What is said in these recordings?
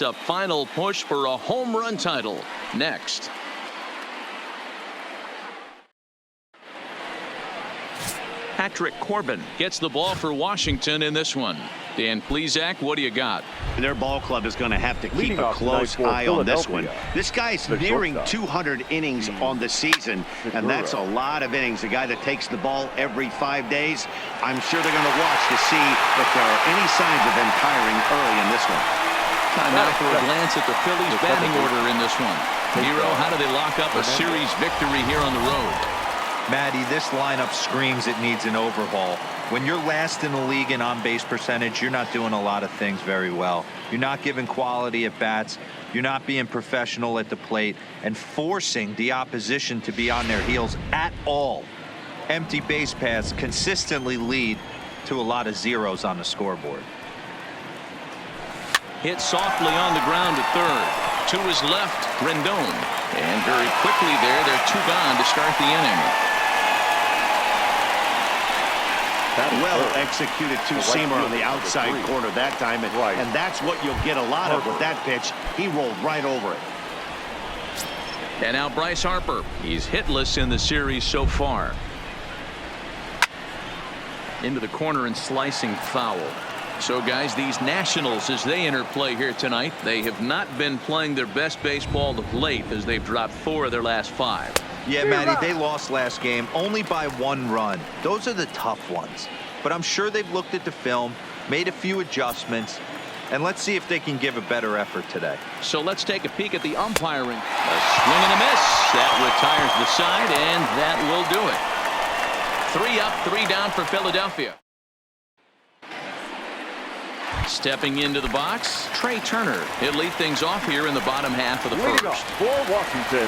A final push for a home run title next. Patrick Corbin gets the ball for Washington in this one. Dan Plesac, what do you got? Their ball club is going to have to keep a close eye on this one. This guy's nearing 200 innings on the season, and that's a lot of innings. A guy that takes the ball every 5 days. I'm sure they're going to watch to see if there are any signs of them tiring early in this one. Time now for a glance at the Phillies batting order in this one. Hero, how do they lock up a series victory here on the road? Matty, this lineup screams it needs an overhaul. When you're last in the league in on-base percentage, you're not doing a lot of things very well. You're not giving quality at bats. You're not being professional at the plate and forcing the opposition to be on their heels at all. Empty base paths consistently lead to a lot of zeros on the scoreboard. Hit softly on the ground to third. To his left, Rendon. And very quickly there, they're two gone to start the inning. Well executed two-seamer on the outside corner that time, and that's what you'll get a lot of with that pitch. He rolled right over it. And now Bryce Harper. He's hitless in the series so far. Into the corner and slicing foul. So guys, these Nationals, as they enter play here tonight, they have not been playing their best baseball of late as they've dropped 4 of their last 5. Yeah, Matty, they lost last game only by 1 run. Those are the tough ones. But I'm sure they've looked at the film, made a few adjustments, and let's see if they can give a better effort today. So let's take a peek at the umpiring. A swing and a miss. That retires the side, and that will do it. 3 up, 3 down for Philadelphia. Stepping into the box, Trey Turner. He'll lead things off here in the bottom half of the first. For Washington,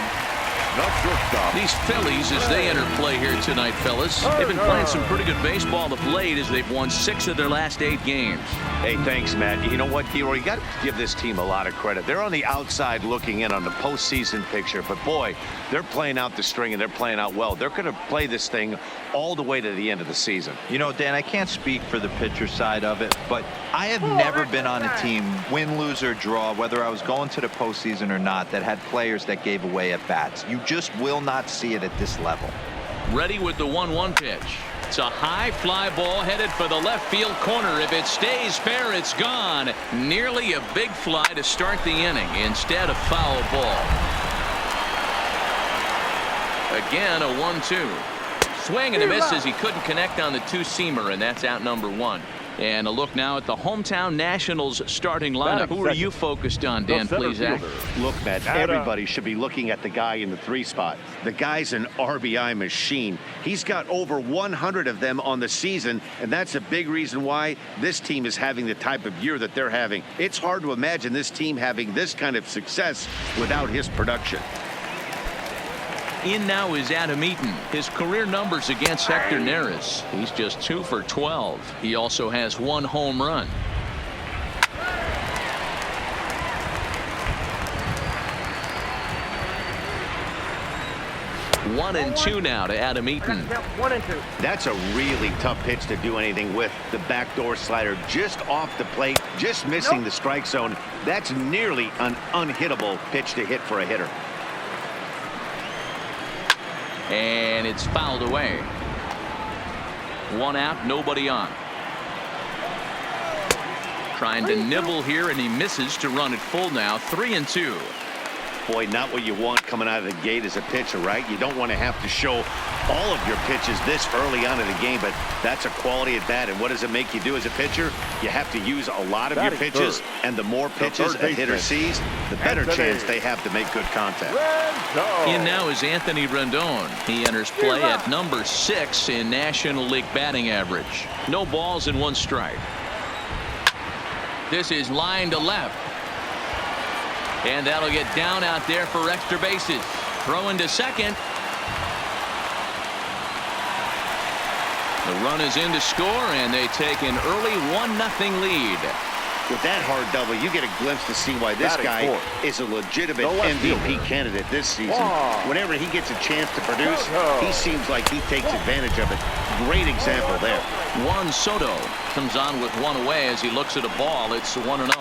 the shortstop. These Phillies, as they enter play here tonight, fellas, they've been playing some pretty good baseball of late as they've won 6 of their last 8 games. Hey, thanks, Matt. You know what, Hero? You got to give this team a lot of credit. They're on the outside looking in on the postseason picture, but boy, they're playing out the string and they're playing out well. They're going to play this thing all the way to the end of the season. You know, Dan, I can't speak for the pitcher side of it, but I have never been on a team, win, lose, or draw, whether I was going to the postseason or not, that had players that gave away at bats. You just will not see it at this level. Ready with the 1-1 pitch. It's a high fly ball headed for the left field corner. If it stays fair, it's gone. Nearly a big fly to start the inning. Instead, a foul ball. Again, a 1-2. Swing and a miss as he couldn't connect on the two-seamer, and that's out number 1. And a look now at the hometown Nationals starting lineup. Who are you focused on, Dan Plesac? Look, Matt, everybody should be looking at the guy in the 3 spot. The guy's an RBI machine. He's got over 100 of them on the season, and that's a big reason why this team is having the type of year that they're having. It's hard to imagine this team having this kind of success without his production. In now is Adam Eaton. His career numbers against Hector Neris. He's just 2 for 12. He also has 1 home run. One and two now to Adam Eaton. 1 and 2. That's a really tough pitch to do anything with. The backdoor slider just off the plate, just missing the strike zone. That's nearly an unhittable pitch to hit for a hitter. And it's fouled away. 1 out, nobody on. Trying to nibble here, and he misses to run it full now. 3 and 2. Boy, not what you want coming out of the gate as a pitcher, right? You don't want to have to show all of your pitches this early on in the game, but that's a quality at bat. And what does it make you do as a pitcher? You have to use a lot of your pitches, and the more pitches a hitter sees, the better chance they have to make good contact. In now is Anthony Rendon. He enters play at number 6 in National League batting average. No balls and 1 strike. This is line to left. And that'll get down out there for extra bases. Throwing to second. The run is in to score, and they take an early 1-0 lead. With that hard double, you get a glimpse to see why this guy is a legitimate MVP candidate this season. Whenever he gets a chance to produce, he seems like he takes advantage of it. Great example there. Juan Soto comes on with 1 away as he looks at a ball. It's 1-0.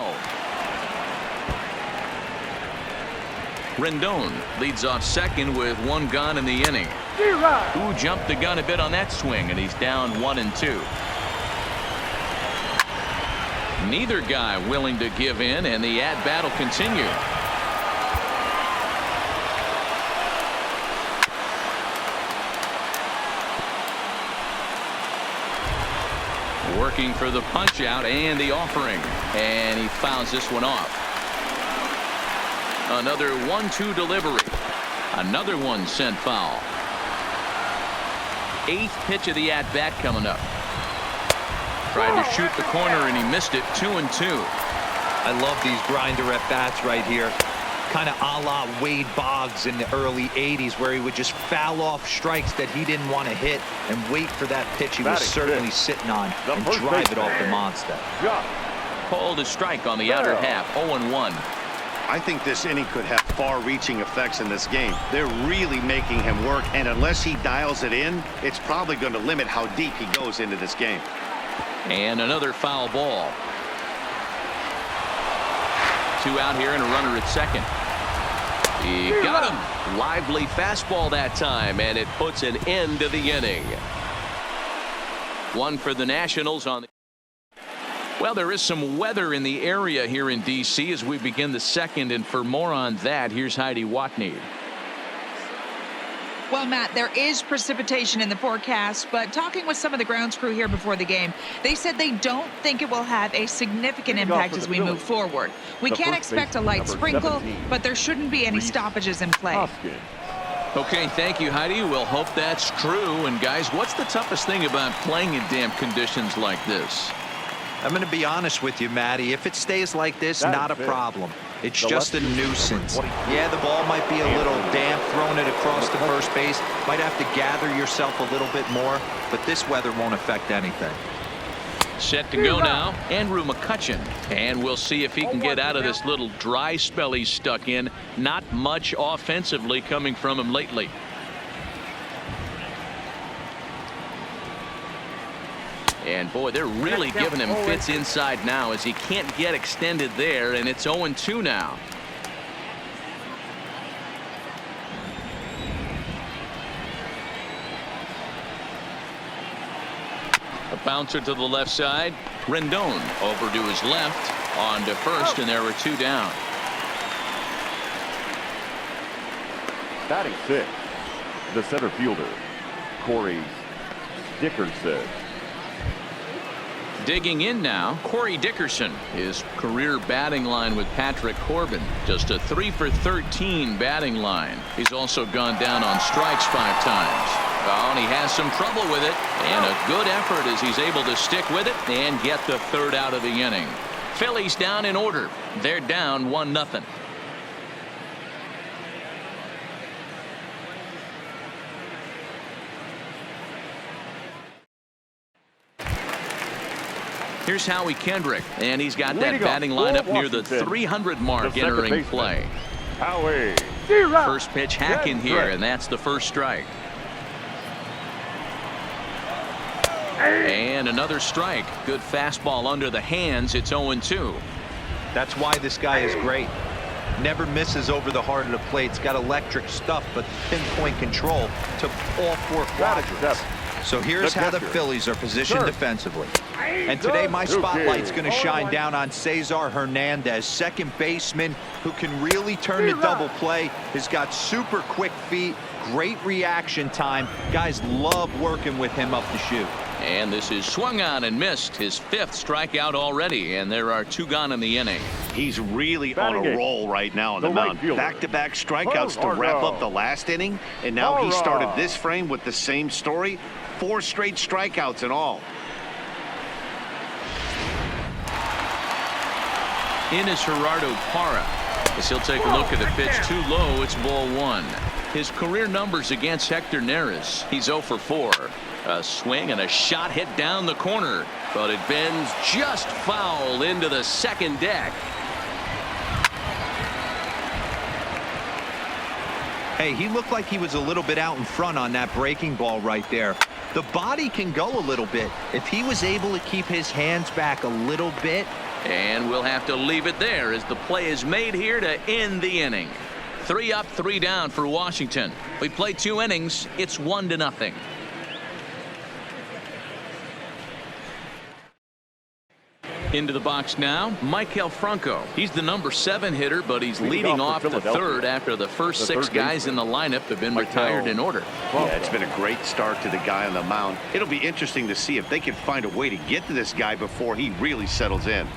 Rendon leads off second with one gone in the inning. Who jumped the gun a bit on that swing, and he's down 1-2. Neither guy willing to give in, and the at-bat will continue. Working for the punch out and the offering, and he fouls this one off. Another 1-2 delivery. Another one sent foul. 8th pitch of the at-bat coming up. Tried to shoot the corner and he missed it. 2-2. I love these grinder at bats right here. Kind of a la Wade Boggs in the early 80s, where he would just foul off strikes that he didn't want to hit and wait for that pitch he was certainly sitting on and drive it off the monster. Called a strike on the outer half. 0-1. I think this inning could have far-reaching effects in this game. They're really making him work, and unless he dials it in, it's probably going to limit how deep he goes into this game. And another foul ball. 2 out here and a runner at second. He got him. Lively fastball that time, and it puts an end to the inning. One for the Nationals on the. Well, there is some weather in the area here in D.C. as we begin the second, and for more on that, here's Heidi Watney. Well, Matt, there is precipitation in the forecast, but talking with some of the grounds crew here before the game, they said they don't think it will have a significant impact as we move forward. We can't expect a light sprinkle, but there shouldn't be any stoppages in play. Okay, thank you, Heidi. We'll hope that's true. And, guys, what's the toughest thing about playing in damp conditions like this? I'm going to be honest with you, Matty. If it stays like this, not a problem. It's just a nuisance. Yeah, the ball might be a little damp, throwing it across the first base. Might have to gather yourself a little bit more, but this weather won't affect anything. Set to go now, Andrew McCutchen. And we'll see if he can get out of this little dry spell he's stuck in. Not much offensively coming from him lately. And boy, they're really giving him fits inside now as he can't get extended there, and it's 0-2 now. A bouncer to the left side. Rendon over to his left, on to first, and there were 2 down. Batting 6, the center fielder, Corey Dickerson. Digging in now, Corey Dickerson. His career batting line with Patrick Corbin. Just a 3-for-13 batting line. He's also gone down on strikes 5 times. Oh, and he has some trouble with it. And a good effort as he's able to stick with it and get the 3rd out of the inning. Phillies down in order. They're down 1-0. Here's Howie Kendrick, and he's got that batting lineup near the 300 mark entering play. Howie. First pitch hack in here, and that's the first strike. And another strike. Good fastball under the hands. It's 0-2. That's why this guy is great. Never misses over the heart of the plate. He's got electric stuff, but pinpoint control to all 4 quadrants. So here's how the Phillies are positioned defensively. And today my spotlight's going to shine down on Cesar Hernandez, second baseman who can really turn the double play. Has got super quick feet, great reaction time. Guys love working with him up the chute. And this is swung on and missed. His 5th strikeout already, and there are 2 gone in the inning. He's really on a roll right now on the mound. Back-to-back strikeouts to wrap up the last inning, and now he started this frame with the same story. 4 straight strikeouts in all. In is Gerardo Parra. As he'll take a look at the pitch too low, it's ball 1. His career numbers against Hector Neris. He's 0 for 4. A swing and a shot hit down the corner, but it bends just foul into the second deck. Hey, he looked like he was a little bit out in front on that breaking ball right there. The body can go a little bit. If he was able to keep his hands back a little bit. And we'll have to leave it there as the play is made here to end the inning. 3 up, 3 down for Washington. We played 2 innings. It's 1-0. Into the box now, Michael Franco. He's the number 7 hitter, but he's leading off the 3rd after the first 6 guys in the lineup have been retired in order. Yeah, it's been a great start to the guy on the mound. It'll be interesting to see if they can find a way to get to this guy before he really settles in.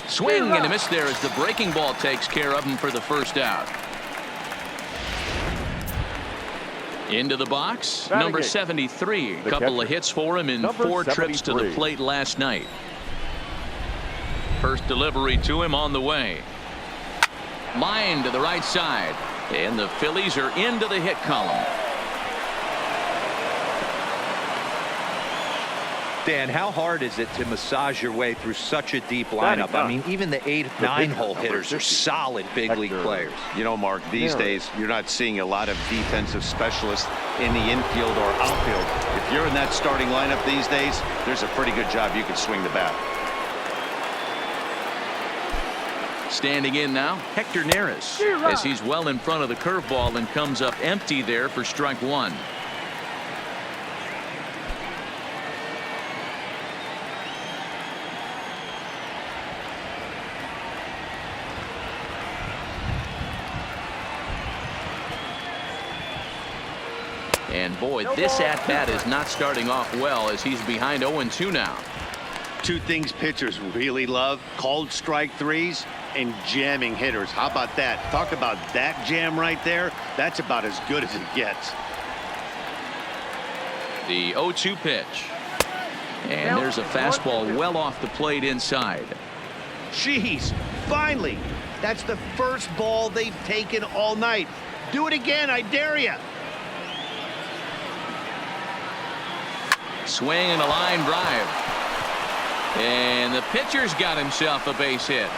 Swing and a miss there as the breaking ball takes care of him for the first out. Into the box, number 73. A couple of hits for him in 4 trips to the plate last night. First delivery to him on the way. Line to the right side. And the Phillies are into the hit column. Dan, how hard is it to massage your way through such a deep lineup? I mean, even the 8, 9-hole hitters are solid big league players. You know, Mark, these days you're not seeing a lot of defensive specialists in the infield or outfield. If you're in that starting lineup these days, there's a pretty good job you can swing the bat. Standing in now, Hector Neris, as he's well in front of the curveball and comes up empty there for strike 1. And boy, this at-bat is not starting off well as he's behind 0-2 now. 2 things pitchers really love: called strike 3s and jamming hitters. How about that? Talk about that jam right there. That's about as good as it gets. The 0-2 pitch. And there's a fastball well off the plate inside. Jeez, finally. That's the first ball they've taken all night. Do it again, I dare you. Swing and a line drive. And the pitcher's got himself a base hit.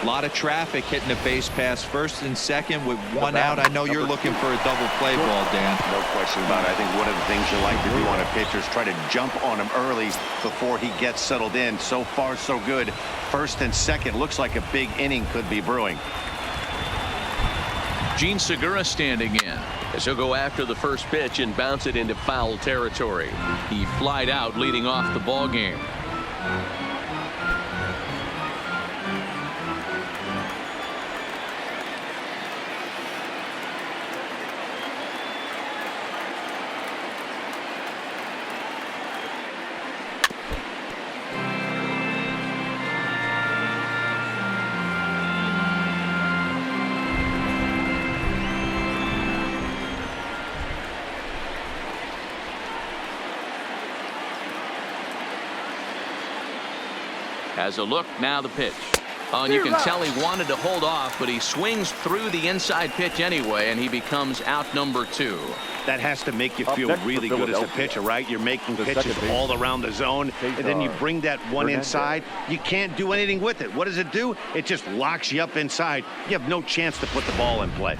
A lot of traffic hitting a base pass first and second with 1 out. I know you're looking for a double play ball, Dan. No question about it. I think one of the things you like to do on a pitcher is try to jump on him early before he gets settled in. So far, so good. First and second, looks like a big inning could be brewing. Gene Segura standing in, as he'll go after the first pitch and bounce it into foul territory. He flied out leading off the ball game. Has a look, now the pitch. And you can tell he wanted to hold off, but he swings through the inside pitch anyway, and he becomes out number 2. That has to make you feel really good as a pitcher, right? You're making pitches all around the zone, and then you bring that one inside. You can't do anything with it. What does it do? It just locks you up inside. You have no chance to put the ball in play.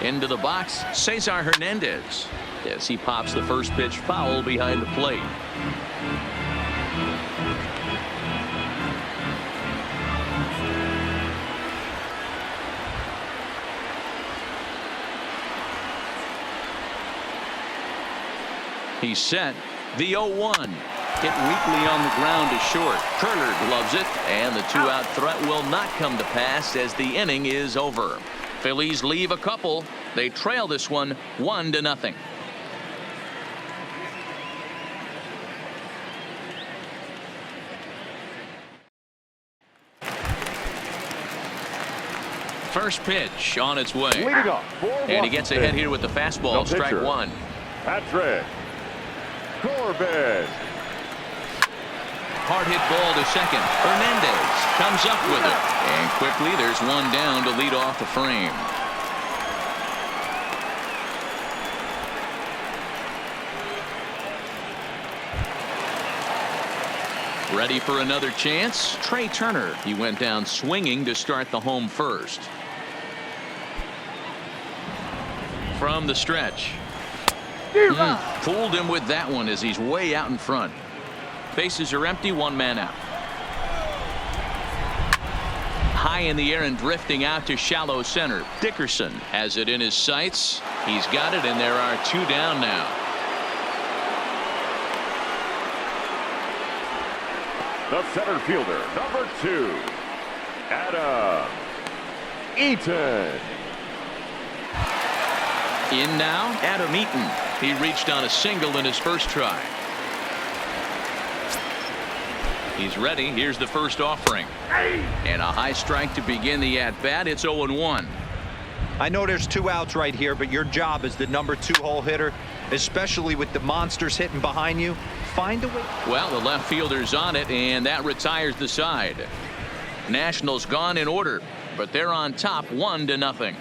Into the box, Cesar Hernandez, as he pops the first pitch foul behind the plate. He's set. The 0-1. Hit weakly on the ground is short. Turner gloves it, and the 2-out threat will not come to pass as the inning is over. Phillies leave a couple. They trail this one 1-0. First pitch on its way. Leading off for And he gets ahead here with the fastball, strike 1. Patrick. Corbin. Hard hit ball to second. Hernandez comes up with it. And quickly there's one down to lead off the frame. Ready for another chance? Trey Turner. He went down swinging to start the home first. From the stretch. Fooled him with that one as he's way out in front. Bases are empty, one man out. High in the air and drifting out to shallow center. Dickerson has it in his sights. He's got it, and there are two down now. The center fielder, number 2, Adam Eaton. In now, Adam Eaton. He reached on a single in his first try. He's ready. Here's the first offering. And a high strike to begin the at-bat. It's 0-1. I know there's 2 outs right here, but your job as the number 2 hole hitter, especially with the monsters hitting behind you, find a way. Well, the left fielder's on it, and that retires the side. Nationals gone in order, but they're on top 1-0.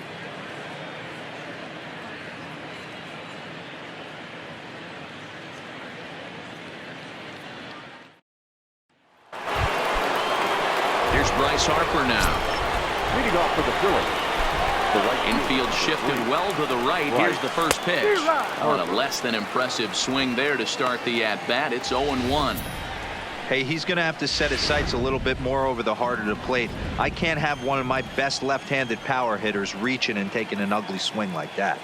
Here's Bryce Harper now. Leading off for the Phillies. The right Infield shifted well to the right. Here's the first pitch. On a less than impressive swing there to start the at-bat. It's 0-1. Hey, he's going to have to set his sights a little bit more over the heart of the plate. I can't have one of my best left-handed power hitters reaching and taking an ugly swing like that.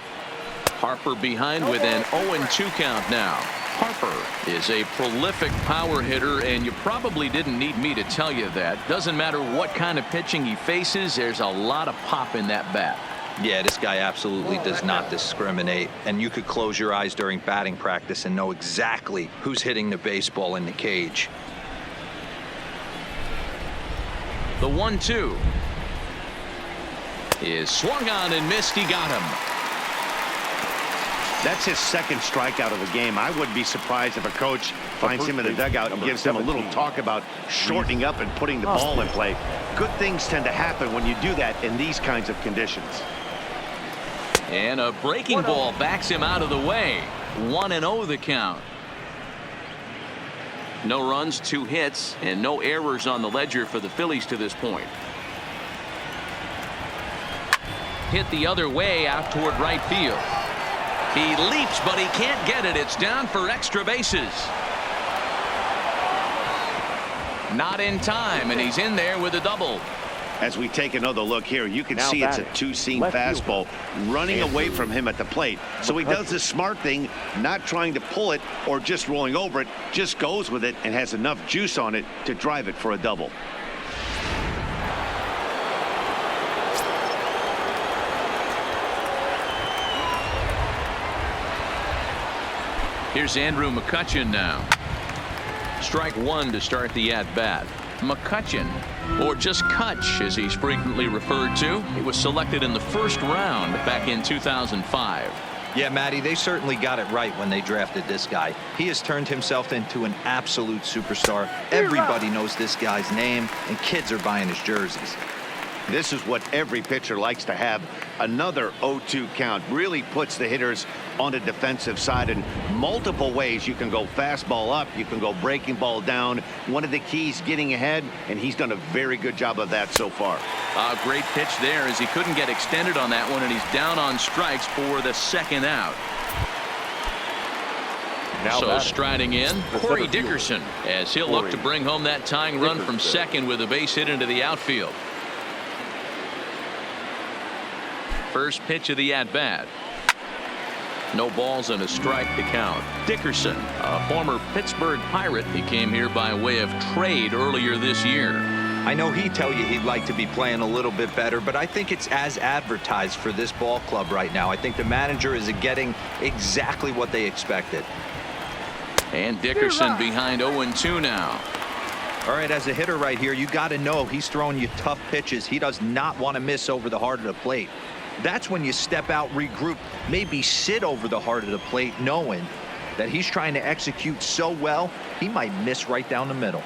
Harper behind with an 0-2 count now. Harper is a prolific power hitter, and you probably didn't need me to tell you that. Doesn't matter what kind of pitching he faces, there's a lot of pop in that bat. Yeah, this guy absolutely does not discriminate, and you could close your eyes during batting practice and know exactly who's hitting the baseball in the cage. The 1-2 is swung on and missed. He got him. That's his second strikeout of the game. I wouldn't be surprised if a coach finds him in the dugout and gives him a little talk about shortening up and putting the ball in play. Good things tend to happen when you do that in these kinds of conditions. And a breaking ball backs him out of the way. 1-0 the count. No runs, 2 hits, and no errors on the ledger for the Phillies to this point. Hit the other way out toward right field. He leaps, but he can't get it. It's down for extra bases. Not in time, and he's in there with a double. As we take another look here, you can see it's a 2-seam fastball running away from him at the plate. So he does the smart thing, not trying to pull it or just rolling over it, just goes with it and has enough juice on it to drive it for a double. Here's Andrew McCutchen now. Strike 1 to start the at-bat. McCutchen, or just Kutch as he's frequently referred to. He was selected in the first round back in 2005. Yeah, Matty, they certainly got it right when they drafted this guy. He has turned himself into an absolute superstar. Everybody knows this guy's name, and kids are buying his jerseys. This is what every pitcher likes to have. Another 0-2 count really puts the hitters on the defensive side in multiple ways. You can go fastball up, you can go breaking ball down. One of the keys, getting ahead, and he's done a very good job of that so far. A great pitch there as he couldn't get extended on that one, and he's down on strikes for the second out. So striding in, Corey Dickerson, as he'll look to bring home that tying run from second with a base hit into the outfield. First pitch of the at-bat. No balls and a strike to count. Dickerson, a former Pittsburgh Pirate, he came here by way of trade earlier this year. I know he'd tell you he'd like to be playing a little bit better, but I think it's as advertised for this ball club right now. I think the manager is getting exactly what they expected. And Dickerson behind 0-2 now. All right, as a hitter right here, you got to know he's throwing you tough pitches. He does not want to miss over the heart of the plate. That's when you step out, regroup, maybe sit over the heart of the plate, knowing that he's trying to execute so well, he might miss right down the middle.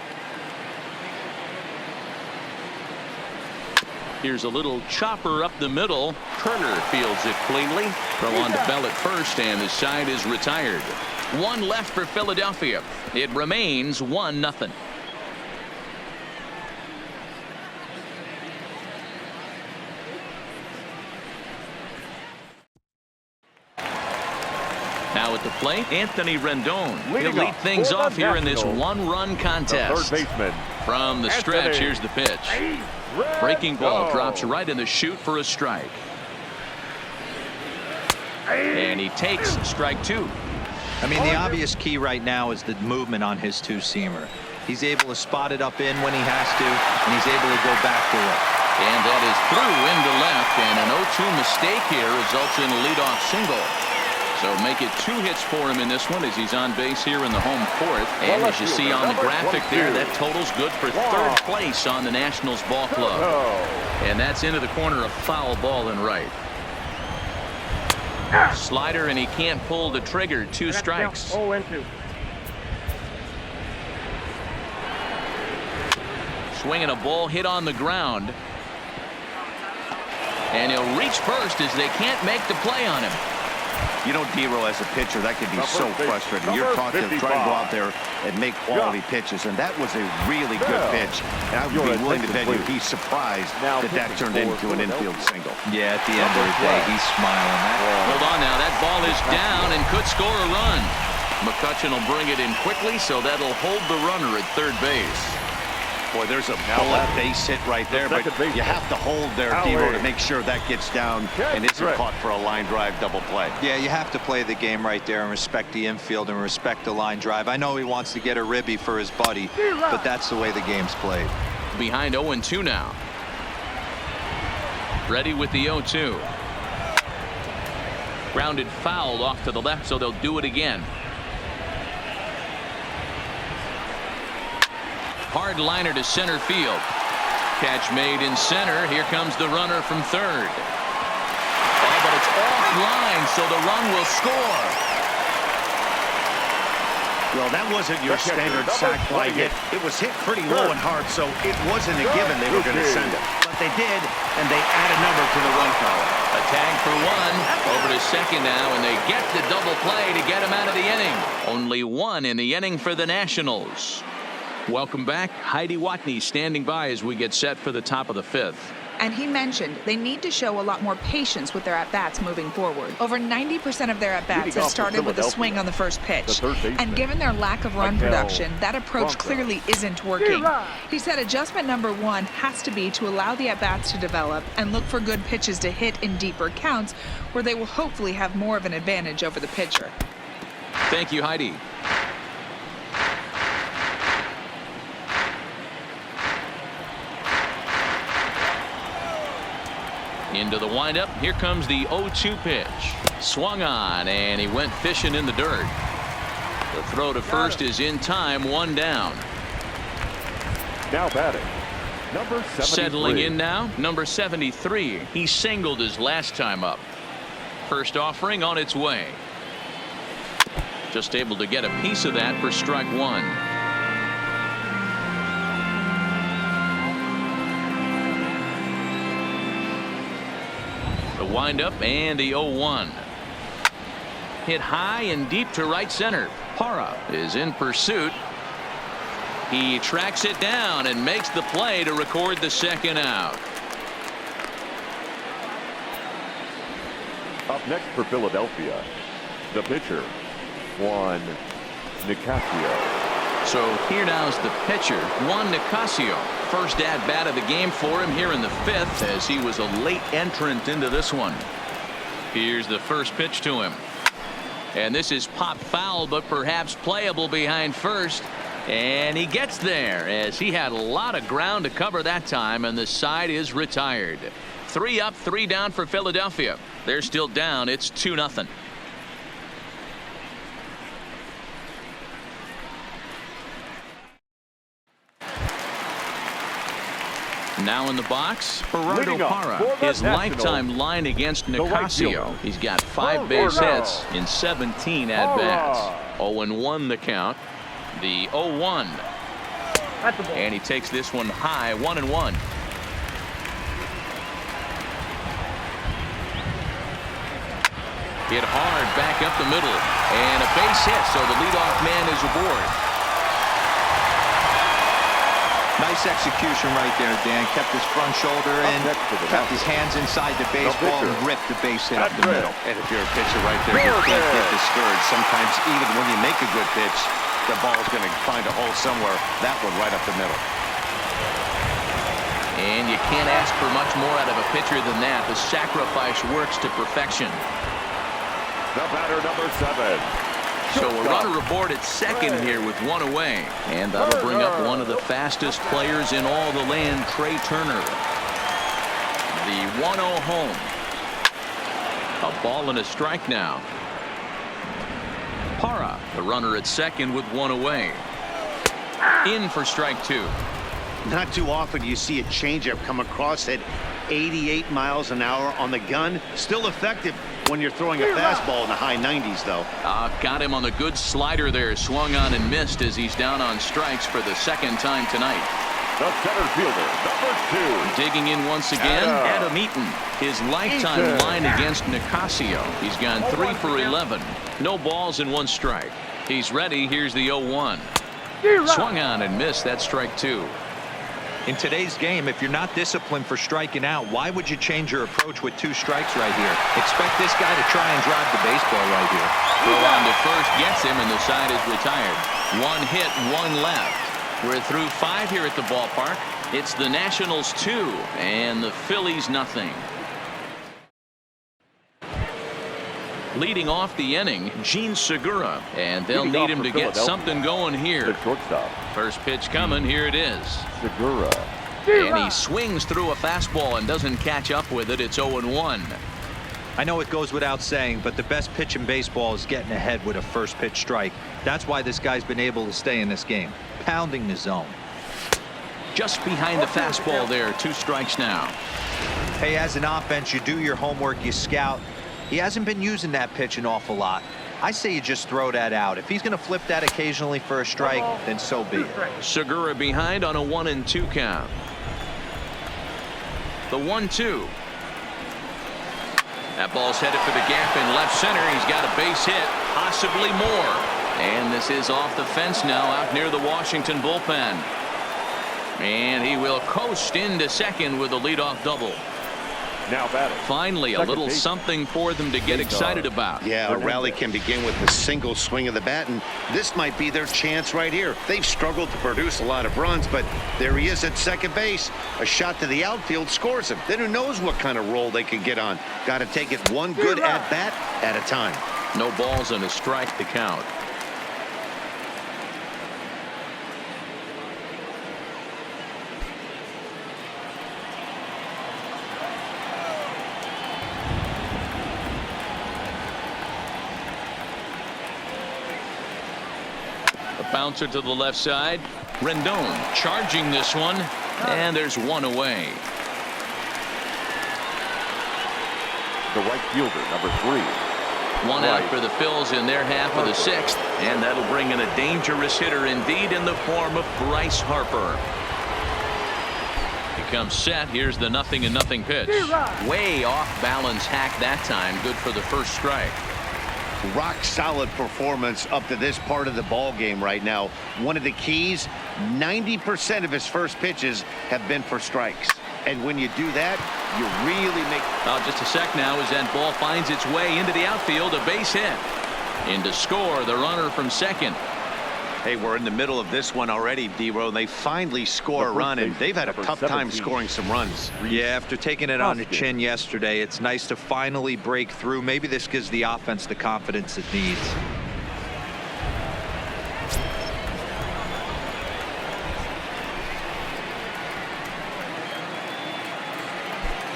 Here's a little chopper up the middle. Turner fields it cleanly. Throw on to Bell at first, and the side is retired. One left for Philadelphia. It remains 1-0. Now at the plate, Anthony Rendon. He'll lead things off here in this one-run contest. Third baseman. From the stretch, here's the pitch. Breaking ball drops right in the chute for a strike. And he takes strike 2. I mean, the obvious key right now is the movement on his two-seamer. He's able to spot it up in when he has to, and he's able to go back to it. And that is through into left, and an 0-2 mistake here results in a leadoff single. So make it 2 hits for him in this one as he's on base here in the home 4th. And as you see on the graphic there, that total's good for 3rd place on the Nationals ball club. And that's into the corner, of foul ball and right. Slider, and he can't pull the trigger. 2 strikes. Swinging a ball hit on the ground. And he'll reach first as they can't make the play on him. You know, Dero, as a pitcher, that can be so frustrating. You're trying to go out there and make quality pitches, and that was a really good pitch. And I would be willing to bet you he's surprised that turned into an infield single. Yeah, at the end of the day, he's smiling. Hold on now. That ball is down and could score a run. McCutchen will bring it in quickly, so that'll hold the runner at 3rd base. Boy, there's a bullet base hit right there, but you have to hold there, Dero, to make sure that gets down and isn't caught for a line drive double play. Yeah, you have to play the game right there and respect the infield and respect the line drive. I know he wants to get a ribby for his buddy, but that's the way the game's played. Behind 0-2 now. Ready with the 0-2. Grounded foul off to the left, so they'll do it again. Hard liner to center field. Catch made in center. Here comes the runner from 3rd. Oh, but it's offline, so the run will score. Well, that wasn't your standard sac fly hit. It was hit pretty low and hard, so it wasn't a given they were going to send it. But they did, and they add a number to the run column. A tag for 1. Over to 2nd now, and they get the double play to get him out of the inning. Only 1 in the inning for the Nationals. Welcome back. Heidi Watney standing by as we get set for the top of the 5th. And he mentioned they need to show a lot more patience with their at-bats moving forward. Over 90% of their at-bats have started with a swing on the first pitch. And given their lack of run production, that approach clearly isn't working. He said adjustment number 1 has to be to allow the at-bats to develop and look for good pitches to hit in deeper counts where they will hopefully have more of an advantage over the pitcher. Thank you, Heidi. Into the windup. Here comes the 0-2 pitch. Swung on, and he went fishing in the dirt. The throw to first is in time. 1 down. Now batting, number 73. Settling in now, number 73. He singled his last time up. First offering on its way. Just able to get a piece of that for strike 1. The windup and the 0-1. Hit high and deep to right center. Parra is in pursuit. He tracks it down and makes the play to record the 2nd out. Up next for Philadelphia, the pitcher, Juan Nicasio. So here now's the pitcher, Juan Nicasio. First at-bat of the game for him here in the 5th, as he was a late entrant into this one. Here's the first pitch to him. And this is popped foul, but perhaps playable behind first. And he gets there, as he had a lot of ground to cover that time, and the side is retired. 3 up, 3 down for Philadelphia. They're still down. It's 2-0. Now in the box, Gerardo Parra. His lifetime line against Nicasio. He's got 5 base hits in 17 at-bats. 0-1 the count. The 0-1. And he takes this one high, 1-1. Hit hard back up the middle, and a base hit, so the leadoff man is aboard. Nice execution right there, Dan. Kept his front shoulder in, kept his hands inside the baseball, and ripped the base hit up the middle. And if you're a pitcher right there, you can't get discouraged. Sometimes even when you make a good pitch, the ball's going to find a hole somewhere. That one right up the middle. And you can't ask for much more out of a pitcher than that. The sacrifice works to perfection. The batter, number 7. So a runner aboard at second here with one away. And that'll bring up one of the fastest players in all the land, Trey Turner. The 1-0 home. A ball and a strike now. Parra, the runner at second with one away. In for strike 2. Not too often you see a changeup come across at 88 miles an hour on the gun. Still effective when you're throwing a fastball in the high 90s, though. Got him on the good slider there. Swung on and missed as he's down on strikes for the second time tonight. The center fielder, number 2. Digging in once again, Adam Eaton. His lifetime line against Nicasio. He's gone 3 for 11. No balls and 1 strike. He's ready. Here's the 0-1. Swung on and missed. That's strike 2. In today's game, if you're not disciplined for striking out, why would you change your approach with 2 strikes right here? Expect this guy to try and drive the baseball right here. Throw on to first gets him, and the side is retired. 1 hit, 1 left. We're through 5 here at the ballpark. It's the Nationals 2 and the Phillies nothing. Leading off the inning, Gene Segura, and they'll need him to get something going here. The shortstop. First pitch coming. Here it is. Segura. And he swings through a fastball and doesn't catch up with it. It's 0-1. I know it goes without saying, but the best pitch in baseball is getting ahead with a first pitch strike. That's why this guy's been able to stay in this game, pounding the zone. Just behind the fastball there. 2 strikes now. Hey, as an offense, you do your homework, you scout. He hasn't been using that pitch an awful lot. I say you just throw that out. If he's going to flip that occasionally for a strike, then so be it. Segura behind on a 1-2 count. The 1-2. That ball's headed for the gap in left center. He's got a base hit, possibly more. And this is off the fence now, out near the Washington bullpen. And he will coast into second with a leadoff double. Now batting. Finally, a little something for them to get excited about. Yeah, a rally can begin with a single swing of the bat, and this might be their chance right here. They've struggled to produce a lot of runs, but there he is at second base. A shot to the outfield scores him. Then who knows what kind of roll they could get on. Got to take it one good at-bat at a time. No balls and a strike to count. Bouncer to the left side. Rendon charging this one, and there's 1 away. The right fielder, number 3. 1 out for the Phils in their half of the 6th, and that'll bring in a dangerous hitter indeed in the form of Bryce Harper. He comes set. Here's the 0-0 pitch. Way off balance hack that time. Good for the first strike. Rock solid performance up to this part of the ball game right now. One of the keys, 90% of his first pitches have been for strikes. And when you do that, you really make... Just a sec now as that ball finds its way into the outfield. A base hit. In to score the runner from second. Hey, we're in the middle of this one already, D-Row. They finally score a run, and they've had a tough time scoring some runs. Yeah, after taking it on the chin yesterday, it's nice to finally break through. Maybe this gives the offense the confidence it needs.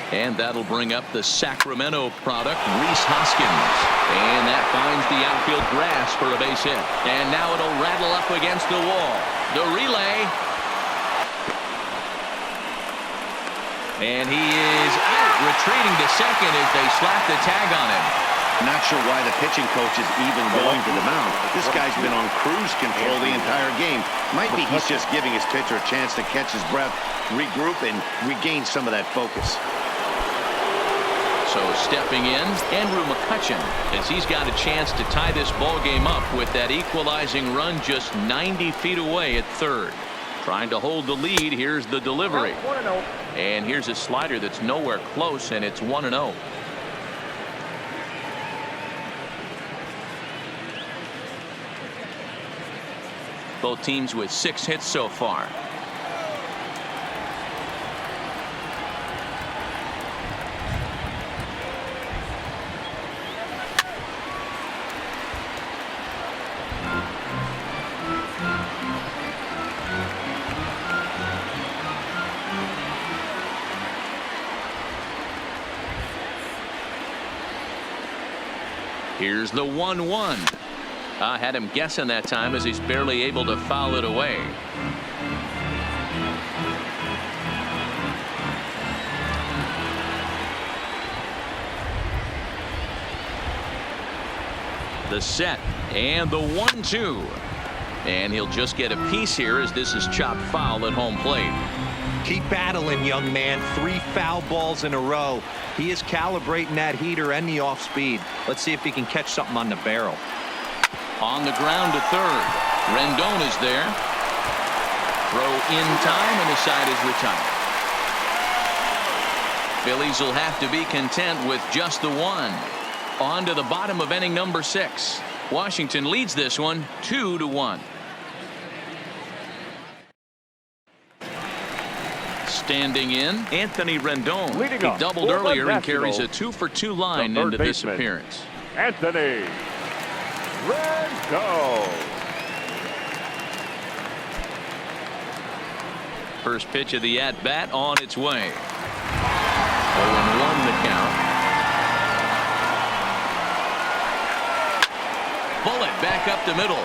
And that'll bring up the Sacramento product, Rhys Hoskins. And that finds the outfield grass for a base hit. And now it'll rattle up against the wall. The relay. And he is out, retreating to second as they slap the tag on him. Not sure why the pitching coach is even going to the mound. This guy's been on cruise control the entire game. Might be he's just giving his pitcher a chance to catch his breath, regroup, and regain some of that focus. So stepping in, Andrew McCutchen, as he's got a chance to tie this ball game up with that equalizing run just 90 feet away at third. Trying to hold the lead. Here's the delivery. And here's a slider that's nowhere close, and it's 1-0. Both teams with 6 hits so far. Here's the 1-1. I had him guessing that time as he's barely able to foul it away. The set and the 1-2. And he'll just get a piece here as this is chopped foul at home plate. Keep battling, young man. 3 foul balls in a row. He is calibrating that heater and the off speed. Let's see if he can catch something on the barrel. On the ground to third. Rendon is there. Throw in time, and the side is retired. Phillies will have to be content with just the 1. On to the bottom of inning number 6. Washington leads this one 2-1. Standing in, Anthony Rendon. He doubled earlier and carries a 2-for-2 line into this appearance. Anthony Rendon. First pitch of the at-bat on its way. 0-1 the count. Bullet back up the middle.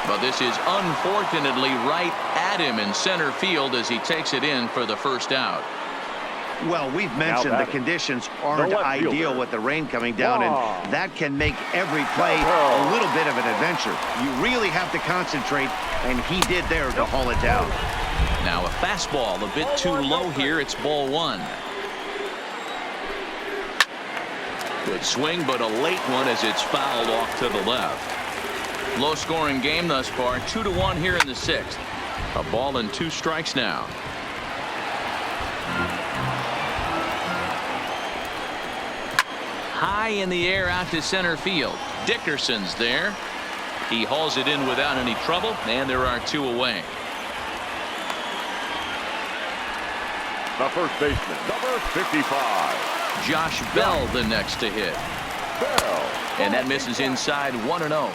But this is unfortunately right at him in center field as he takes it in for the first out. Well, we've mentioned the conditions aren't ideal with the rain coming down, and that can make every play a little bit of an adventure. You really have to concentrate, and he did there to haul it down. Now a fastball a bit too low here. It's ball 1. Good swing, but a late one as it's fouled off to the left. Low scoring game thus far. 2-1 here in the 6th. A ball and 2 strikes now. High in the air out to center field. Dickerson's there. He hauls it in without any trouble, and there are 2 away. The first baseman, number 55. Josh Bell the next to hit. Bell. And that misses inside 1-0.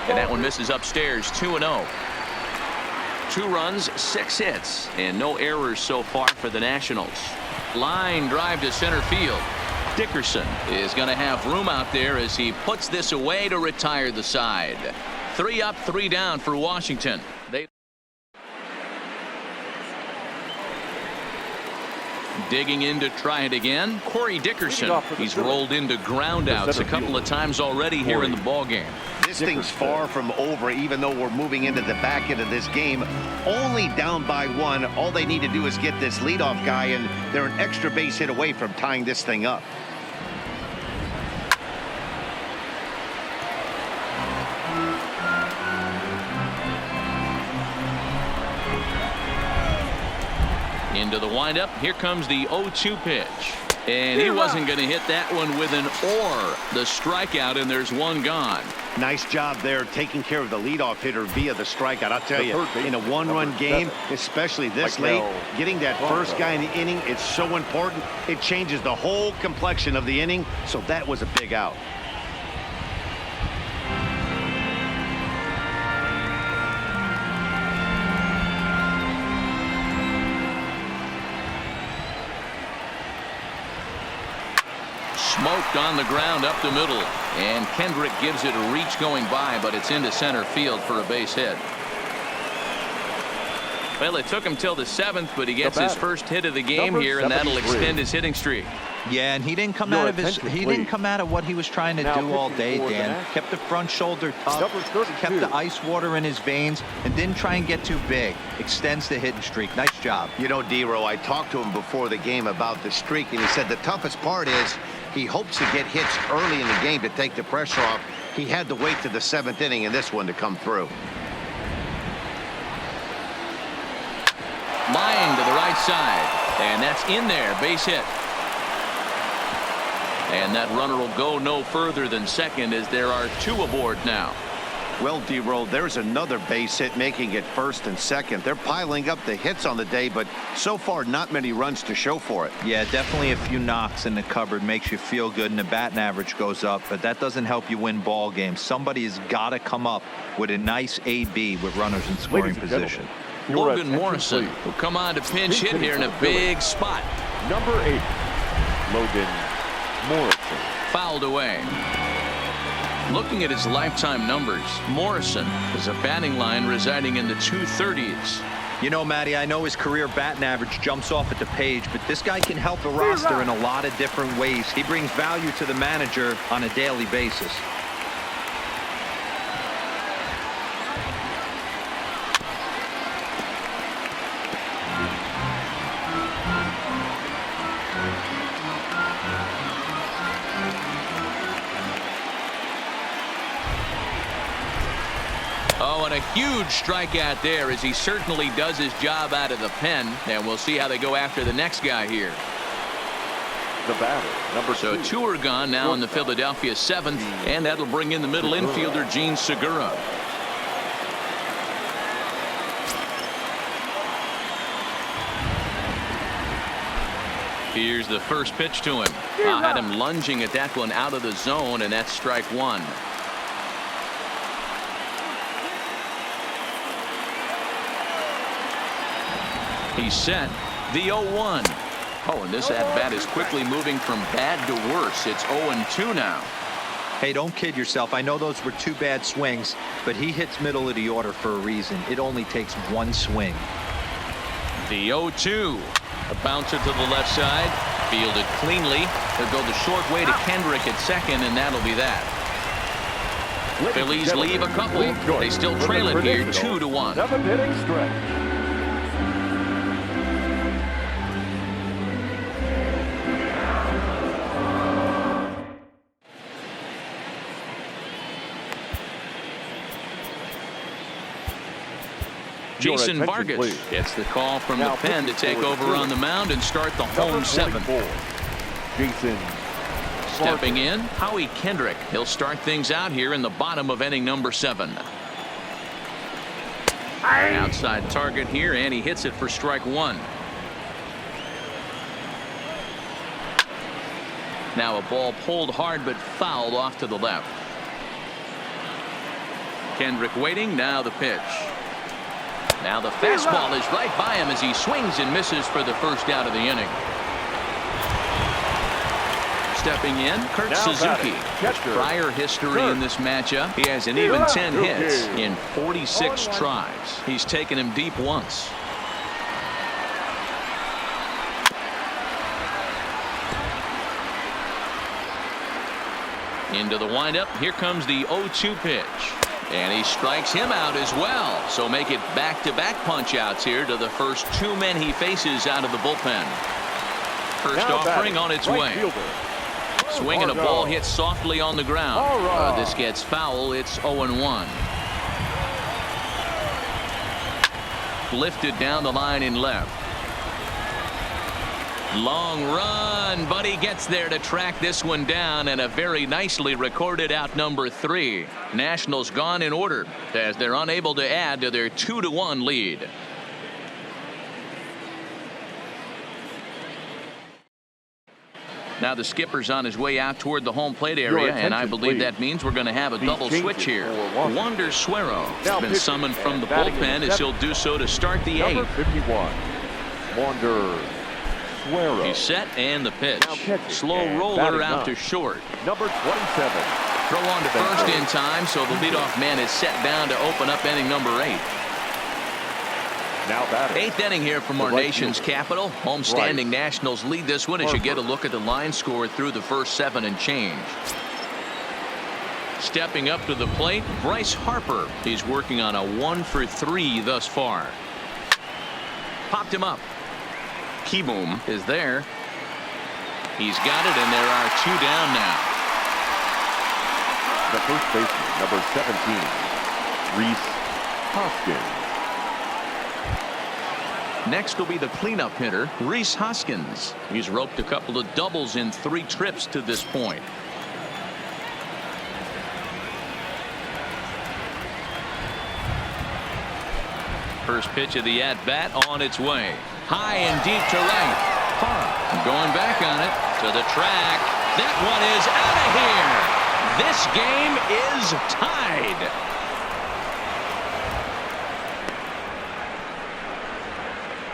And that one misses upstairs 2-0. 2 runs, 6 hits, and no errors so far for the Nationals. Line drive to center field. Dickerson is going to have room out there as he puts this away to retire the side. 3 up, 3 down for Washington. Digging in to try it again. Corey Dickerson. He's rolled into groundouts a couple of times already here in the ballgame. This thing's far from over, even though we're moving into the back end of this game. Only down by 1. All they need to do is get this leadoff guy, and they're an extra base hit away from tying this thing up. Into the windup. Here comes the 0-2 pitch. And he wasn't going to hit that one with an or. The strikeout, and there's 1 gone. Nice job there taking care of the leadoff hitter via the strikeout. I'll tell you, in a 1-run game, especially this late, getting that first guy in the inning, it's so important. It changes the whole complexion of the inning, so that was a big out. Smoked on the ground up the middle, and Kendrick gives it a reach going by, but it's into center field for a base hit. Well, it took him till the 7th, but he gets his first hit of the game Number here, and that'll 73. extend his hitting streak. Yeah, and he didn't come Your out of attention, he please. didn't come out of what he was trying to Now do all pitching day, for the Dan. Nationals. Kept the front shoulder tough, Number 32. kept the ice water in his veins, and didn't try and get too big. Extends the hitting streak. Nice job. You know, D-Row, I talked to him before the game about the streak, and he said the toughest part is he hopes to get hits early in the game to take the pressure off. He had to wait to the 7th inning in this one to come through. Line to the right side, and that's in there, base hit. And that runner will go no further than second as there are 2 aboard now. Well, D-Roll, there's another base hit making it first and second. They're piling up the hits on the day, but so far not many runs to show for it. Yeah, definitely a few knocks in the cupboard makes you feel good, and the batting average goes up, but that doesn't help you win ball games. Somebody has got to come up with a nice AB with runners in scoring Ladies and position. gentlemen, your Logan attention, Morrison please. will come on to pinch hit Pinch here in a hitting for the big Phillies. spot. Number 8, Logan Morrison. Fouled away. Looking at his lifetime numbers, Morrison is a batting line residing in the 230s. You know, Matty, I know his career batting average jumps off at the page, but this guy can help a roster in a lot of different ways. He brings value to the manager on a daily basis. Oh, and a huge strikeout there as he certainly does his job out of the pen. And we'll see how they go after the next guy here. The batter, number 2. So 2 are gone now in the Philadelphia 7th, and that'll bring in the middle infielder, Gene Segura. Here's the first pitch to him. I had him lunging at that one out of the zone, and that's strike 1. He's set. The 0-1. Oh, and this at-bat is quickly moving from bad to worse. It's 0-2 now. Hey, don't kid yourself. I know those were 2 bad swings, but he hits middle of the order for a reason. It only takes 1 swing. The 0-2. A bouncer to the left side. Fielded cleanly. They'll go the short way to Kendrick at second, and that'll be that. Phillies leave a couple. They still trail it here 2-1. 7th inning stretch. Jason attention, Vargas please. gets the call from Now the pen to pitching take for the over Phillies. on the mound and start the home Number 7th. 44, Jason Stepping in, Howie Kendrick. He'll start things out here in the bottom of inning number 7. Outside target here, and he hits it for strike 1. Now a ball pulled hard but fouled off to the left. Kendrick waiting. Now the pitch. Now the fastball is right by him as he swings and misses for the first out of the inning. Stepping in, Kurt Now Suzuki. batting, catcher, Prior history Kurt. in this matchup. He has an even 10 hits Suzuki. in 46 tries. He's taken him deep once. Into the windup. Here comes the 0-2 pitch. And he strikes him out as well. So make it back-to-back punch-outs here to the first 2 men he faces out of the bullpen. First Now offering batting, on its right way. fielder, Swinging a Margot. ball hit softly on the ground. This gets foul. It's 0-1. Lifted down the line in left. Long run, but he gets there to track this one down, and a very nicely recorded out number 3. Nationals gone in order as they're unable to add to their 2-1 lead. Now the skipper's on his way out toward the home plate area, and I attention, believe please. that means we're going to have a These double changes switch here. for Washington. Wander Suero Now has been pitching summoned from and the batting in bullpen as he'll seventh. do so to start the Number 8th. 51, Wander Suero. He's set, and the pitch. Now catching Slow and roller batting out to ninth. short. Number 27, Throw on to first in time, so the leadoff man is set down to open up inning number 8. Now batting. Eighth inning here from our nation's capital. Homestanding Nationals lead this one as you get a look at the line score through the first 7 and change. Stepping up to the plate, Bryce Harper. He's working on a 1-for-3 thus far. Popped him up. Keyboom is there. He's got it, and there are 2 down now. The first baseman, number 17, Rhys Hoskins. Next will be the cleanup hitter, Rhys Hoskins. He's roped a couple of doubles in 3 trips to this point. First pitch of the at-bat on its way. High and deep to right. Going back on it to the track. That one is out of here. This game is tied.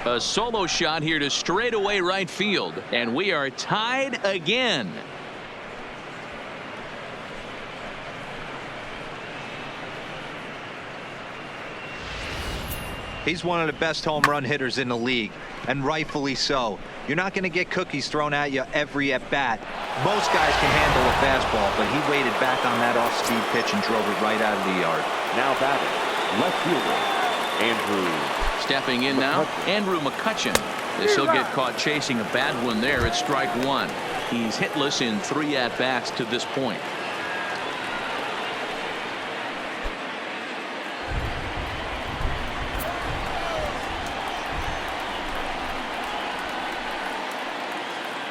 A solo shot here to straightaway right field, and we are tied again. He's one of the best home run hitters in the league, and rightfully so. You're not going to get cookies thrown at you every at bat. Most guys can handle a fastball, but he waited back on that off-speed pitch and drove it right out of the yard. Now batting, left fielder, Andrew. Stepping in now, Andrew McCutchen. As he'll get caught chasing a bad one there at strike 1. He's hitless in 3 at-bats to this point.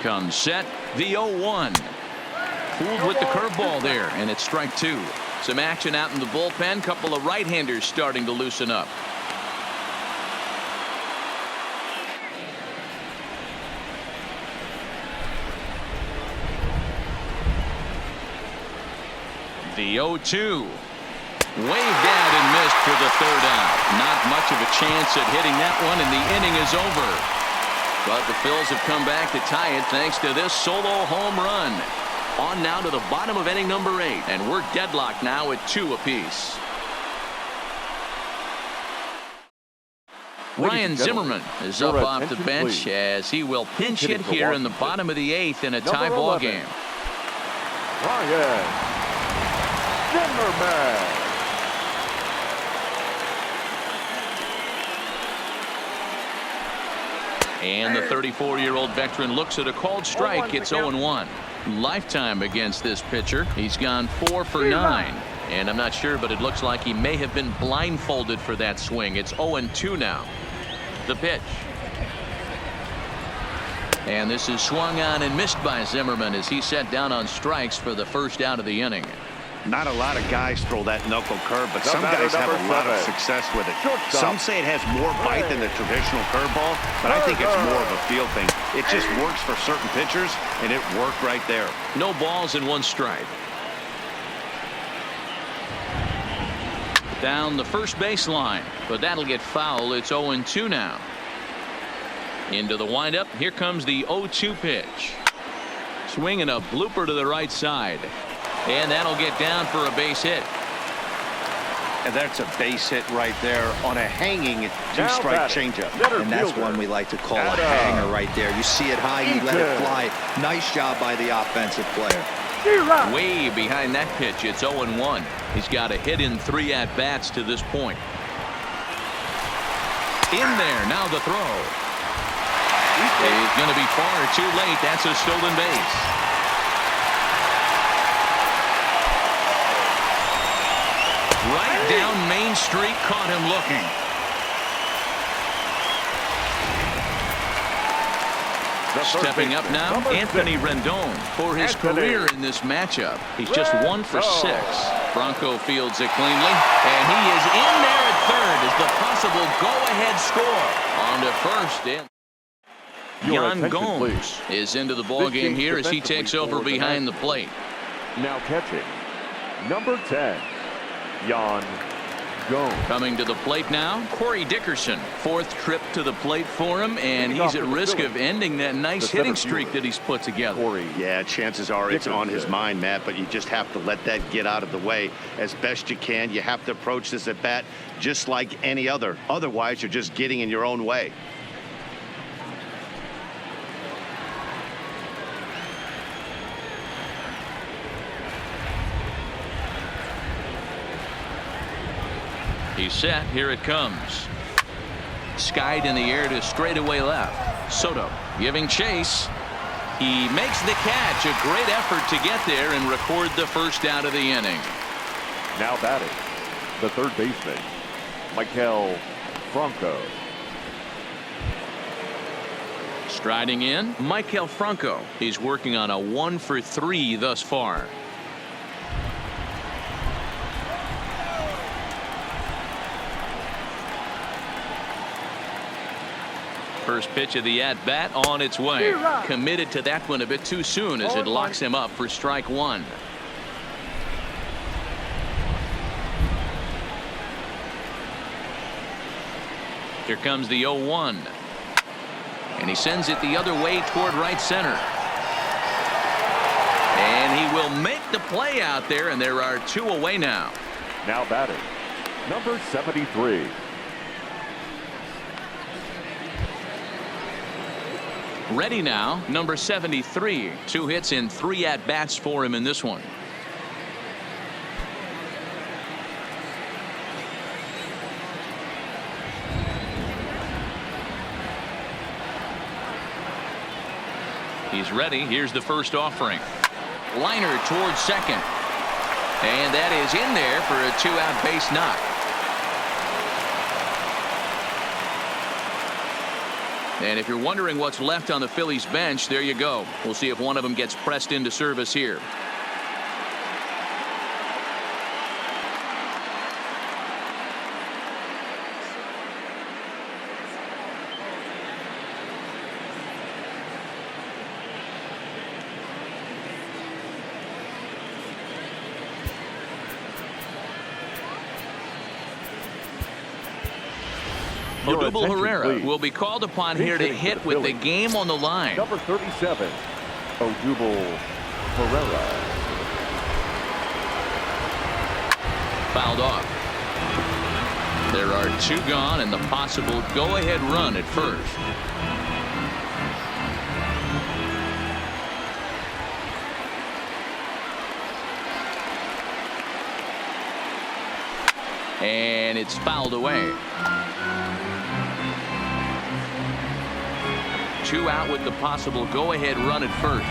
Comes set, the 0-1. Fooled with the curveball there, and it's strike 2. Some action out in the bullpen. Couple of right-handers starting to loosen up. The 0-2. Waved out and missed for the 3rd out. Not much of a chance at hitting that one, and the inning is over. But the Phils have come back to tie it thanks to this solo home run. On now to the bottom of inning number 8, and we're deadlocked now at 2 apiece. Ryan Zimmerman is up off the bench as he will pinch hit here in the bottom of the 8th in a tie ball game. Ryan Zimmerman. And the 34-year-old veteran looks at a called strike. It's 0-1. Lifetime against this pitcher. He's gone 4 for 9. And I'm not sure, but it looks like he may have been blindfolded for that swing. It's 0-2 now. The pitch. And this is swung on and missed by Zimmerman as he set down on strikes for the first out of the inning. Not a lot of guys throw that knuckle curve, but some guys have a lot of success with it. Some say it has more bite than the traditional curveball, but I think it's more of a feel thing. It just works for certain pitchers, and it worked right there. No balls and 1 strike. Down the first baseline, but that'll get foul. It's 0-2 now. Into the windup. Here comes the 0-2 pitch. Swinging a blooper to the right side. And that'll get down for a base hit. And that's a base hit right there on a hanging 2-strike changeup. And that's one we like to call a hanger right there. You see it high, you let it fly. Nice job by the offensive player. Way behind that pitch. It's 0-1. He's got a hit in 3 at-bats to this point. In there, now the throw. He's going to be far too late. That's a stolen base. Right down Main Street, caught him looking. Stepping up now, Anthony Rendon for his career in this matchup. He's just 1 for 6. Bronco fields it cleanly, and he is in there at third as the possible go-ahead score. On to first, and Yan Gomes is into the ball game here as he takes over behind the plate. Now catching, number 10, Yan Jones. Coming to the plate now, Corey Dickerson. Fourth trip to the plate for him, and he's at risk of ending that nice hitting streak that he's put together. Yeah, chances are it's on his mind, Matt, but you just have to let that get out of the way as best you can. You have to approach this at bat just like any other. Otherwise, you're just getting in your own way. He's set. Here it comes. Skied in the air to straightaway left. Soto giving chase. He makes the catch. A great effort to get there and record the first out of the inning. Now batting, the third baseman, Maikel Franco. Striding in, Maikel Franco. He's working on a 1-for-3 thus far. First pitch of the at-bat on its way. Committed to that one a bit too soon as it locks him up for strike one. Here comes the 0-1. And he sends it the other way toward right center. And he will make the play out there, and there are two away now. Now batting, number 73. Ready now, number 73. 2 hits in 3 at-bats for him in this one. He's ready. Here's the first offering. Liner towards second. And that is in there for a 2-out base knock. And if you're wondering what's left on the Phillies bench, there you go. We'll see if one of them gets pressed into service here. Odubel Herrera will be called upon here to hit with the game on the line. Number 37, Odubel Herrera. Fouled off. There are 2 gone and the possible go-ahead run at first. And it's fouled away. 2 out with the possible go-ahead run at first.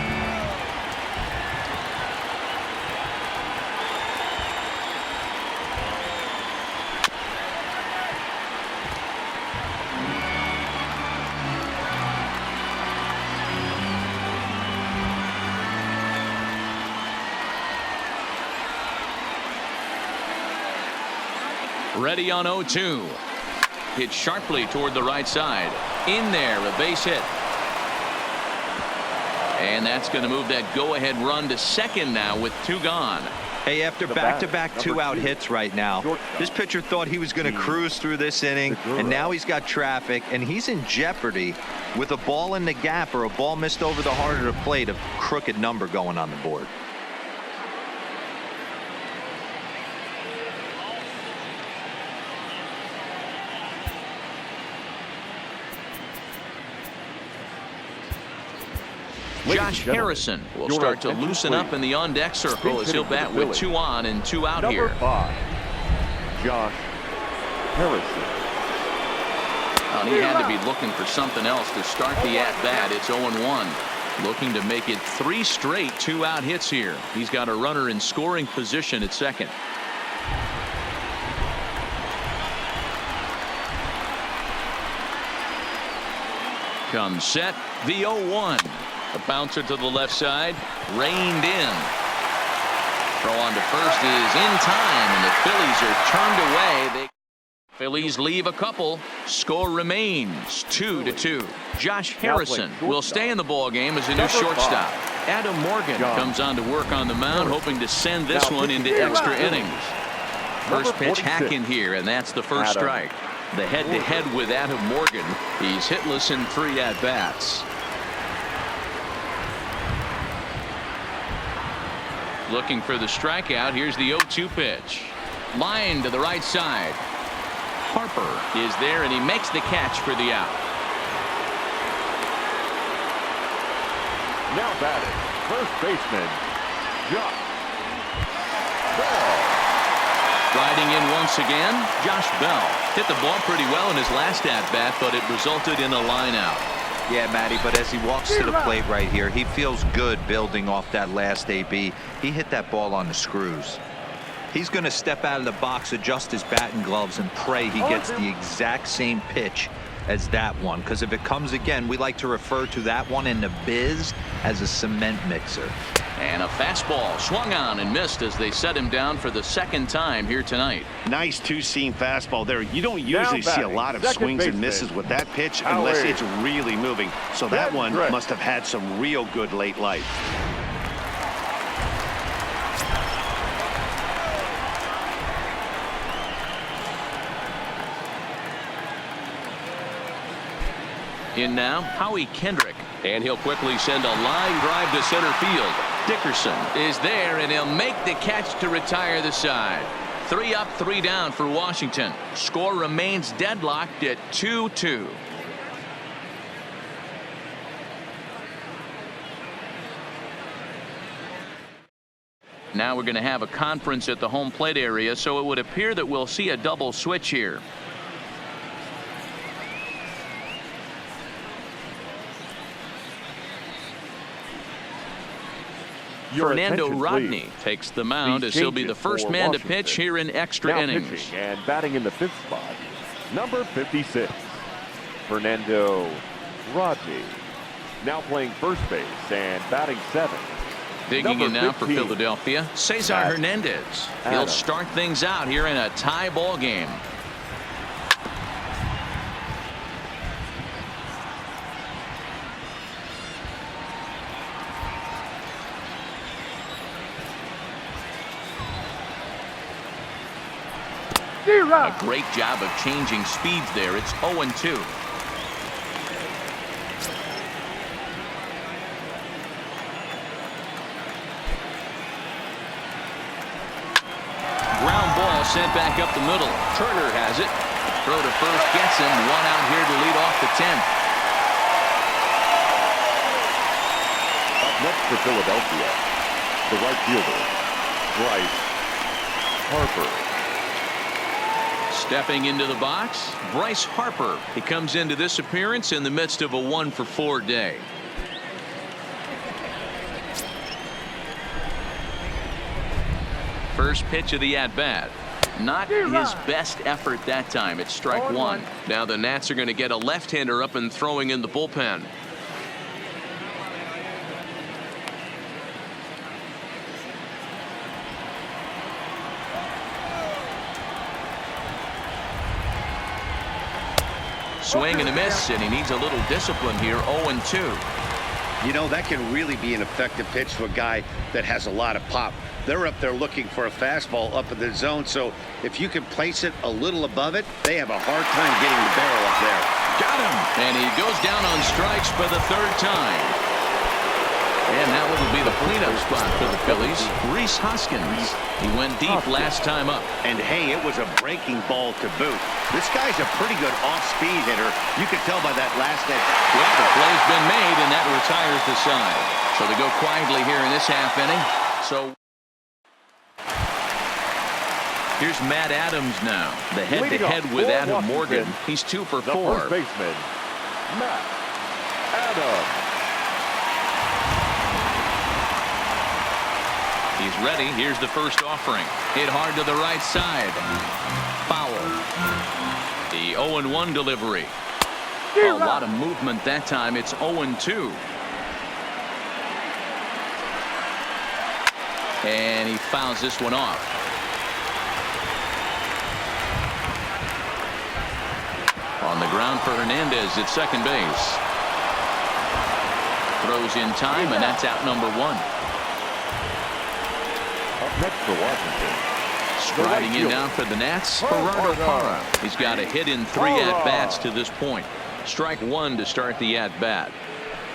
Ready on 0-2. Hit sharply toward the right side. In there, a base hit. And that's going to move that go-ahead run to second now with 2 gone. Hey, after back-to-back 2-out hits right now, this pitcher thought he was going to cruise through this inning, and now he's got traffic, and he's in jeopardy with a ball in the gap or a ball missed over the heart of the plate, a crooked number going on the board. Josh Harrison will start to loosen up in the on-deck circle as he'll bat with 2 on and 2 out here. Number 5, Josh Harrison. Well, he had to be looking for something else to start the at-bat. It's 0-1. Looking to make it 3 straight 2-out hits here. He's got a runner in scoring position at second. Comes set, the 0-1. A bouncer to the left side, reined in. Throw on to first is in time, and the Phillies are turned away. Phillies leave a couple. Score remains 2-2. Josh Harrison will stay in the ball game as a new shortstop. Adam Morgan comes on to work on the mound, hoping to send this one into extra innings. First pitch hacking here, and that's the first strike. The head-to-head with Adam Morgan. He's hitless in 3 at-bats. Looking for the strikeout. Here's the 0-2 pitch. Line to the right side. Harper is there, and he makes the catch for the out. Now batting, first baseman, Josh Bell. Riding in once again, Josh Bell. Hit the ball pretty well in his last at-bat, but it resulted in a line out. Yeah, Matty, but as he walks to the plate right here, he feels good building off that last AB. He hit that ball on the screws. He's going to step out of the box, adjust his bat and gloves, and pray he gets the exact same pitch as that one. Because if it comes again, we like to refer to that one in the biz as a cement mixer. And a fastball swung on and missed as they set him down for the second time here tonight. Nice two-seam fastball there. You don't usually see a lot of swings and misses with that pitch unless it's really moving. So that one must have had some real good late life. In now, Howie Kendrick. And he'll quickly send a line drive to center field. Dickerson is there, and he'll make the catch to retire the side. 3 up, 3 down for Washington. Score remains deadlocked at 2-2. Now we're going to have a conference at the home plate area, so it would appear that we'll see a double switch here. Fernando Rodney takes the mound as he'll be the first man to pitch here in extra innings. Pitching and batting in the 5th spot, number 56, Fernando Rodney. Now playing first base and batting 7th. Digging in now for Philadelphia, Cesar Hernandez. He'll start things out here in a tie ball game. A great job of changing speeds there. It's 0-2. Ground ball sent back up the middle. Turner has it. Throw to first gets him. 1 out here to lead off the 10th. Up next for Philadelphia, the right fielder, Bryce Harper. Stepping into the box, Bryce Harper. He comes into this appearance in the midst of a 1-for-4 day. First pitch of the at-bat. Not his best effort that time. It's strike 1. Now the Nats are going to get a left-hander up and throwing in the bullpen. Swing and a miss, and he needs a little discipline here. 0-2. You know, that can really be an effective pitch to a guy that has a lot of pop. They're up there looking for a fastball up in the zone, so if you can place it a little above it, they have a hard time getting the barrel up there. Got him! And he goes down on strikes for the 3rd time. And that will be the cleanup spot for the Phillies. Rhys Hoskins. He went deep last time up. And hey, it was a breaking ball to boot. This guy's a pretty good off-speed hitter. You could tell by that last edge. Well, the play's been made, and that retires the side. So they go quietly here in this half inning. So here's Matt Adams now. The head-to-head with Adam Morgan. He's 2 for 4. The first baseman, Matt Adams. He's ready. Here's the first offering. Hit hard to the right side. Foul. The 0-1 delivery. A lot of movement that time. It's 0-2. And he fouls this one off. On the ground for Hernandez at second base. Throws in time, and that's out number 1. Up next for Washington, Striding in now for the Nats, Gerardo Parra. He's got a hit in 3 at-bats to this point. Strike 1 to start the at-bat.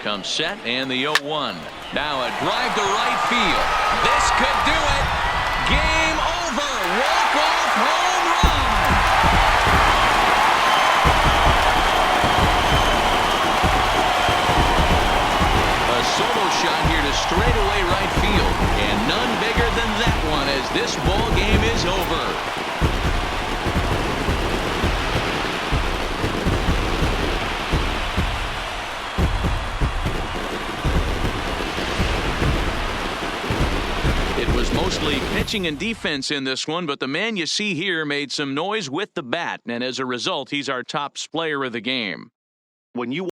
Comes set and the 0-1. Now a drive to right field. This could do it. Game over. Walk-off home run. A solo shot here to straightaway right field. And none bigger than that one as this ball game is over. Mostly pitching and defense in this one, but the man you see here made some noise with the bat, and as a result, he's our top player of the game. When you